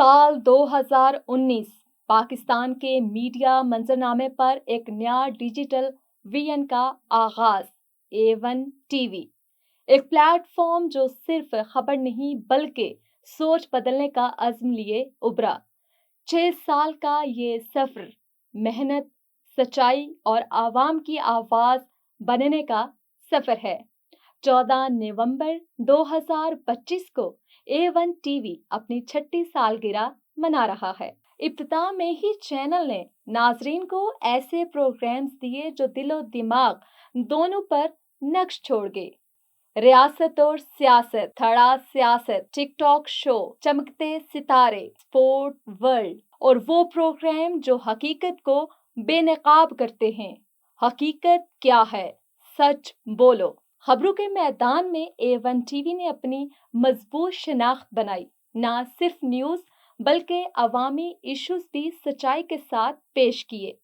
साल 2019 पाकिस्तान के मीडिया मंजरनामे पर एक नया डिजिटल वीएन का आगाज। A1 टीवी, एक प्लेटफॉर्म जो सिर्फ खबर नहीं बल्कि सोच बदलने का अज़्म लिए उभरा। 6 साल का ये सफर मेहनत, सच्चाई और आवाम की आवाज बनने का सफर है। 14 नवंबर 2025 को A1 टीवी अपनी 6ठी सालगिरह मना रहा है। इब्तिदा में ही चैनल ने नाजरीन को ऐसे प्रोग्राम्स दिए जो दिलो दिमाग दोनों पर नक्श छोड़ गए। रियासत और सियासत, थड़ा सियासत, टिकटॉक शो, चमकते सितारे, स्पोर्ट वर्ल्ड और वो प्रोग्राम जो हकीकत को बेनकाब करते हैं। हकीकत क्या है? सच बोलो। खबरों के मैदान में A1 टीवी ने अपनी मजबूत शनाख्त बनाई। ना सिर्फ न्यूज़ बल्कि अवामी इश्यूज भी सच्चाई के साथ पेश किए।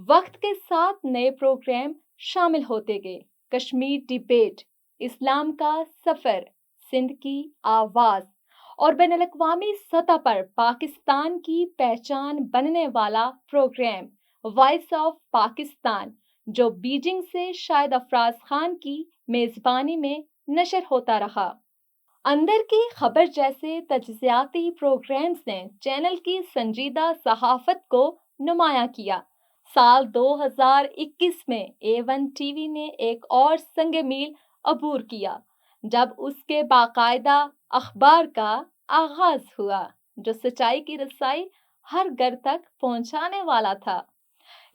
वक्त के साथ नए प्रोग्राम शामिल होते गए। कश्मीर डिबेट, इस्लाम का सफर, सिंध की आवाज और बैनुल-अक़वामी सतह पर पाकिस्तान की पहचान बनने वाला प्रोग्राम वॉइस ऑफ पाकिस्तान, जो बीजिंग से शाहिद अफराज खान की मेजबानी में नशर होता रहा। अंदर की खबर जैसे तज्ज़ियाती प्रोग्राम्स ने चैनल की संजीदा सहाफत को नुमाया किया। साल 2021 में A1 टीवी ने एक और संग मील अबूर किया जब उसके बाकायदा अखबार का आगाज हुआ, जो सच्चाई की रसाई हर घर तक पहुंचाने वाला था।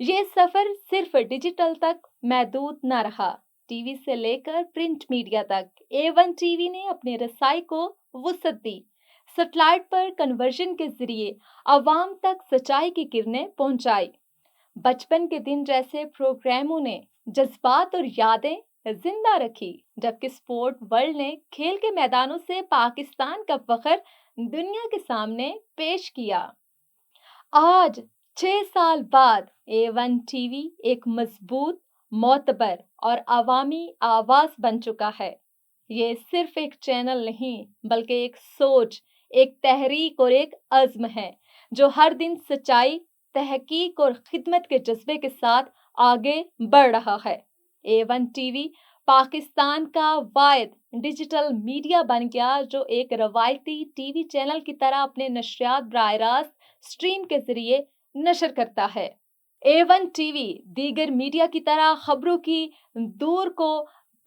ये सफर सिर्फ डिजिटल तक महदूद न रहा। टीवी से लेकर प्रिंट मीडिया तक A1 टीवी ने अपनी रसाई को वुसअत दी। सैटेलाइट पर कन्वर्जन के जरिए आवाम तक सच्चाई की किरणें पहुंचाई। बचपन के दिन जैसे प्रोग्रामों ने जज्बात और यादें जिंदा रखी, जबकि स्पोर्ट वर्ल्ड ने खेल के मैदानों से पाकिस्तान का फख्र दुनिया के सामने पेश किया। आज 6 साल बाद A1 टीवी एक मजबूत, मोतबर और अवामी आवाज बन चुका है। ये सिर्फ एक चैनल नहीं बल्कि एक सोच, एक तहरीक और एक अज़्म है जो हर दिन सच्चाई, तहकीक और खिदमत के जज्बे के साथ आगे बढ़ रहा है। A1 टीवी पाकिस्तान का वाहिद डिजिटल मीडिया बन गया जो एक रवायती टीवी चैनल की तरह अपने नशरियात बराह रास्त स्ट्रीम के जरिए नशर करता है। A1 टीवी दीगर मीडिया की तरह खबरों की दूर को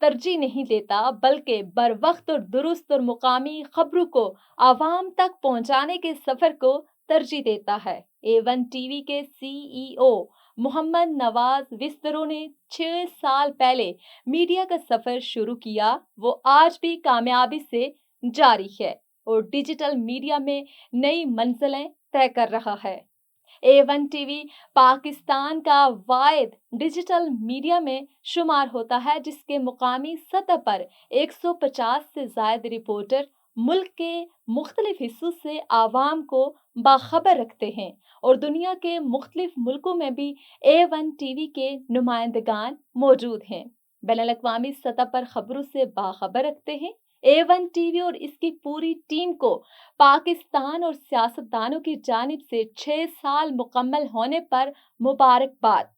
तरजीह नहीं देता बल्कि बर वक्त और दुरुस्त और मुकामी खबरों को आवाम तक पहुंचाने के सफर को तरजीह देता है। A1 टीवी के CEO मोहम्मद नवाज विस्तरों ने 6 साल पहले मीडिया का सफर शुरू किया, वो आज भी कामयाबी से जारी है और डिजिटल मीडिया में नई मंजिलें तय कर रहा है। A1 टीवी पाकिस्तान का वाहिद डिजिटल मीडिया में शुमार होता है जिसके मुकामी सतह पर 150 से ज्यादा रिपोर्टर मुल्क के मुख्तलिफ हिस्सों से आवाम को बाखबर रखते हैं और दुनिया के मुख्तलिफ मुल्कों में भी A1 टीवी के नुमाइंदगान मौजूद हैं। बैनुल-अक़वामी सतह पर खबरों से बाखबर रखते हैं। A1 टीवी और इसकी पूरी टीम को पाकिस्तान और सियासतदानों की जानिब से 6 साल मुकम्मल होने पर मुबारकबाद।